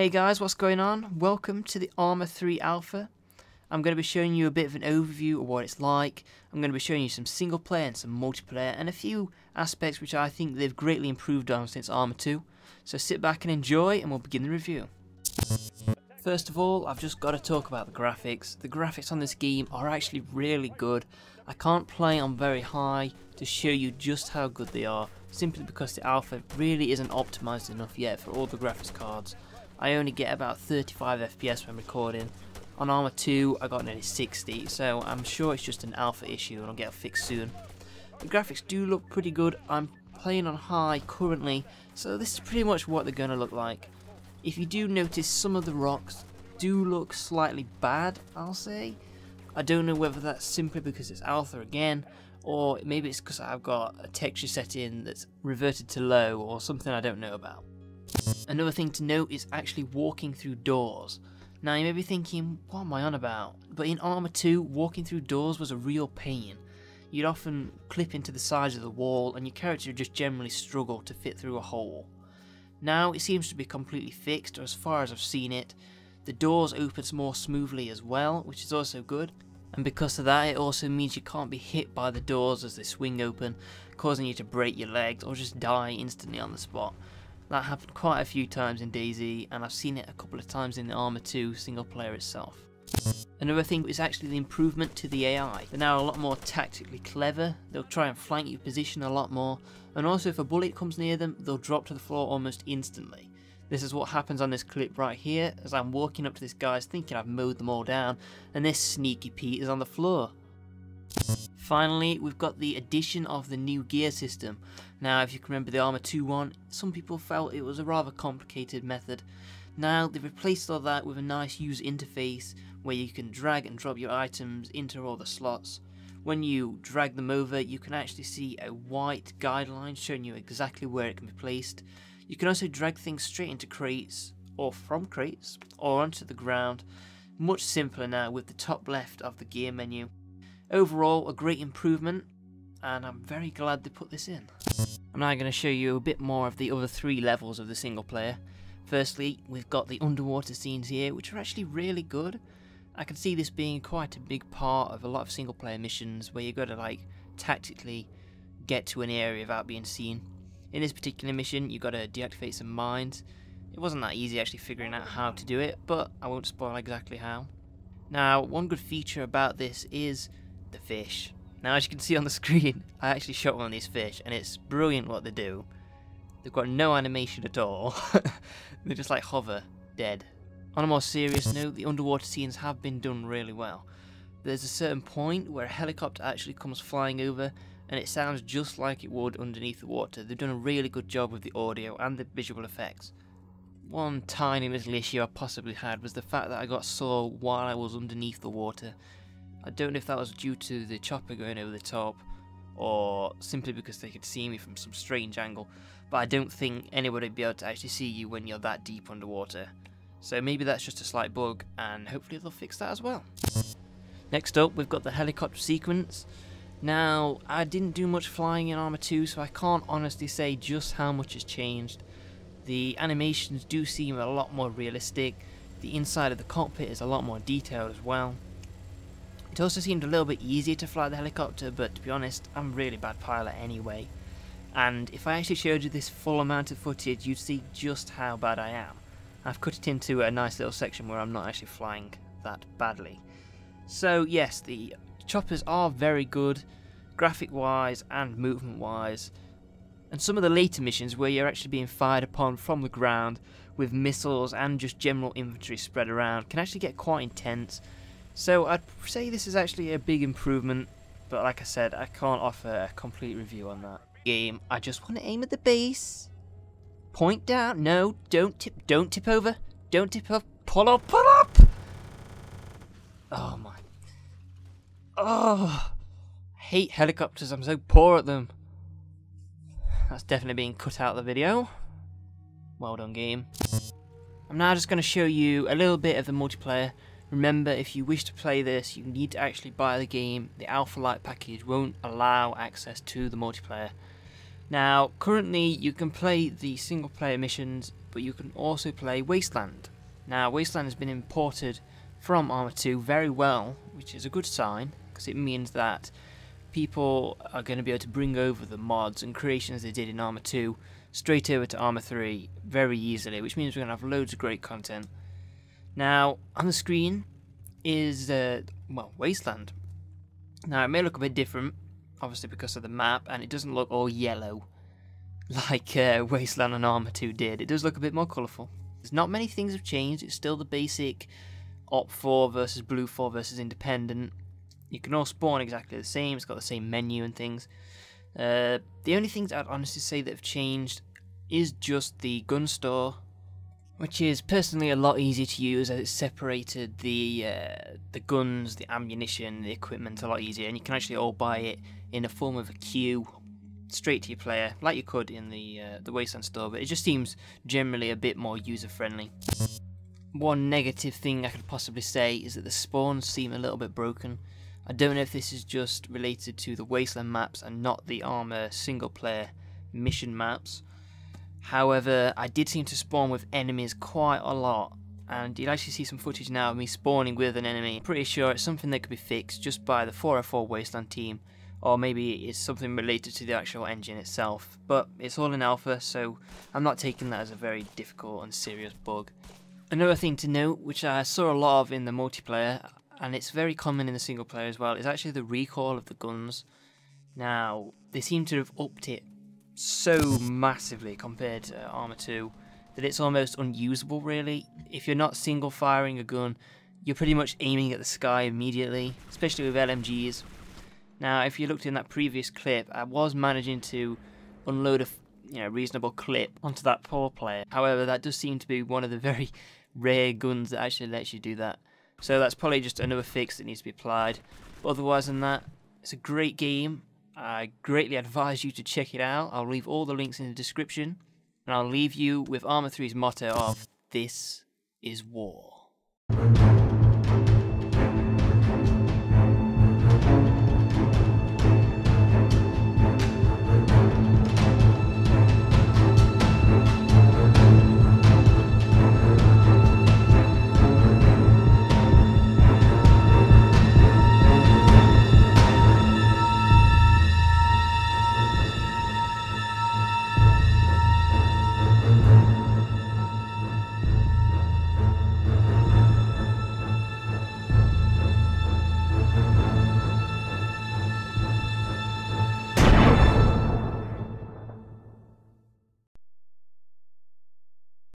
Hey guys, what's going on? Welcome to the Arma 3 Alpha. I'm going to be showing you a bit of an overview of what it's like. I'm going to be showing you some single player and some multiplayer and a few aspects which I think they've greatly improved on since Arma 2. So sit back and enjoy and we'll begin the review. First of all, I've just got to talk about the graphics. The graphics on this game are actually really good. I can't play on very high to show you just how good they are, simply because the alpha really isn't optimized enough yet for all the graphics cards. I only get about 35 FPS when recording. On Arma 2 I got nearly 60, so I'm sure it's just an alpha issue and I'll get it fixed soon. The graphics do look pretty good. I'm playing on high currently, so this is pretty much what they're going to look like. If you do notice, some of the rocks do look slightly bad, I'll say. I don't know whether that's simply because it's alpha again, or maybe it's because I've got a texture set in that's reverted to low or something I don't know about. Another thing to note is actually walking through doors. Now you may be thinking, what am I on about? But in Arma 2, walking through doors was a real pain. You'd often clip into the sides of the wall and your character would just generally struggle to fit through a hole. Now it seems to be completely fixed, or as far as I've seen it. The doors open more smoothly as well, which is also good. And because of that, it also means you can't be hit by the doors as they swing open, causing you to break your legs or just die instantly on the spot. That happened quite a few times in DayZ, and I've seen it a couple of times in the Arma 2 single player itself. Another thing is actually the improvement to the AI. They're now a lot more tactically clever. They'll try and flank your position a lot more, and also if a bullet comes near them, they'll drop to the floor almost instantly. This is what happens on this clip right here, as I'm walking up to this guy's thinking I've mowed them all down, and this sneaky Pete is on the floor. Finally, we've got the addition of the new gear system. Now, if you can remember the Arma 2 one, some people felt it was a rather complicated method. Now, they've replaced all that with a nice user interface where you can drag and drop your items into all the slots. When you drag them over, you can actually see a white guideline showing you exactly where it can be placed. You can also drag things straight into crates, or from crates, or onto the ground. Much simpler now with the top left of the gear menu. Overall, a great improvement, and I'm very glad they put this in. I'm now going to show you a bit more of the other three levels of the single player. Firstly, we've got the underwater scenes here, which are actually really good. I can see this being quite a big part of a lot of single player missions where you've got to tactically get to an area without being seen. In this particular mission, you've got to deactivate some mines. It wasn't that easy actually figuring out how to do it, but I won't spoil exactly how. Now, one good feature about this is the fish. Now, as you can see on the screen, I actually shot one of these fish, and it's brilliant what they do. They've got no animation at all. They just hover, dead. On a more serious note, the underwater scenes have been done really well. There's a certain point where a helicopter actually comes flying over, and it sounds just like it would underneath the water. They've done a really good job with the audio and the visual effects. One tiny little issue I possibly had was the fact that I got sore while I was underneath the water. I don't know if that was due to the chopper going over the top, or simply because they could see me from some strange angle, but I don't think anybody would be able to actually see you when you're that deep underwater. So maybe that's just a slight bug, and hopefully they'll fix that as well. Next up, we've got the helicopter sequence. Now, I didn't do much flying in Arma 2, so I can't honestly say just how much has changed. The animations do seem a lot more realistic. The inside of the cockpit is a lot more detailed as well. It also seemed a little bit easier to fly the helicopter, but to be honest, I'm a really bad pilot anyway. And if I actually showed you this full amount of footage, you'd see just how bad I am. I've cut it into a nice little section where I'm not actually flying that badly. So yes, the choppers are very good, graphic wise and movement wise. And some of the later missions where you're actually being fired upon from the ground with missiles and just general infantry spread around can actually get quite intense. So I'd say this is actually a big improvement, but like I said, I can't offer a complete review on that game. I just want to aim at the base. Point down. No, don't tip over. Don't tip up. Pull up, pull up! Oh my. Oh, I hate helicopters, I'm so poor at them. That's definitely being cut out of the video. Well done, game. I'm now just going to show you a little bit of the multiplayer. Remember, if you wish to play this, you need to actually buy the game. The Alpha Lite package won't allow access to the multiplayer. Now, currently, you can play the single player missions but you can also play Wasteland. Now, Wasteland has been imported from Arma 2 very well, which is a good sign, because it means that people are going to be able to bring over the mods and creations they did in Arma 2 straight over to Arma 3 very easily, which means we're going to have loads of great content. Now, on the screen is, well, Wasteland. Now, it may look a bit different, obviously because of the map, and it doesn't look all yellow like Wasteland and Arma 2 did. It does look a bit more colourful. There's not many things have changed. It's still the basic Op 4 versus Blue 4 versus Independent. You can all spawn exactly the same. It's got the same menu and things. The only things I'd honestly say that have changed is just the gun store, which is personally a lot easier to use, as it's separated the guns, the ammunition, the equipment a lot easier, and you can actually all buy it in a form of a queue straight to your player, like you could in the Wasteland store, but it just seems generally a bit more user-friendly. One negative thing I could possibly say is that the spawns seem a little bit broken. I don't know if this is just related to the Wasteland maps and not the Arma single-player mission maps. However, I did seem to spawn with enemies quite a lot, and you'll actually see some footage now of me spawning with an enemy. I'm pretty sure it's something that could be fixed just by the 404 Wasteland team, or maybe it's something related to the actual engine itself, but it's all in alpha, so I'm not taking that as a very difficult and serious bug. Another thing to note, which I saw a lot of in the multiplayer, and it's very common in the single player as well, is actually the recoil of the guns. Now, they seem to have upped it so massively compared to Arma 2 that it's almost unusable really. If you're not single firing a gun, you're pretty much aiming at the sky immediately, especially with LMGs. Now, if you looked in that previous clip, I was managing to unload a reasonable clip onto that poor player. However, that does seem to be one of the very rare guns that actually lets you do that. So that's probably just another fix that needs to be applied. But otherwise than that, it's a great game. I greatly advise you to check it out. I'll leave all the links in the description. And I'll leave you with Arma 3's motto of, "This is war."